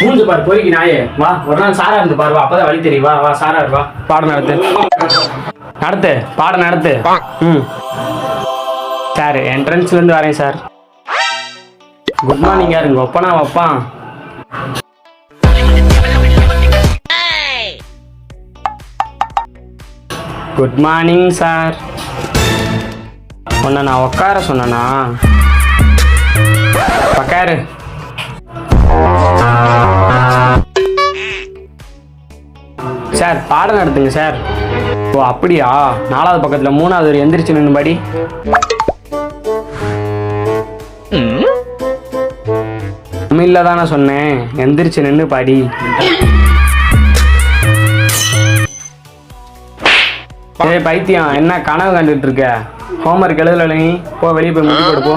மூஞ்சு பாரு பொறுக்கி நாயே. வா ஒரு நாள் சாரா இருந்து பாரு, வா அப்பதான் வழி தெரியும். வா வா சாரா வா, பாடம் நடத்து நடத்து பாடம் நடத்து. ம் சார் என்ட்ரன்ஸ்ல இருந்து வரேன் சார். குட் மார்னிங் யாருங்க ஒப்பனா வைப்பான். Good morning sir. உன்னை நான் உட்கார சொன்னேனா? உட்காரு. சார் பாடம் நடத்துங்க சார். ஓ அப்படியா? 4வது பக்கத்தில் 3வது ஒரு எந்திரிச்சு நின்று படி. தமிழ்ல தானே சொன்னேன், எந்திரிச்சு நின்று படி. பைத்தியம் என்ன கனவு கண்டுட்டு இருக்க? ஹோம்ஒர்க் எழுதல நீ? போ வெளியே போய் முடி போடு போ.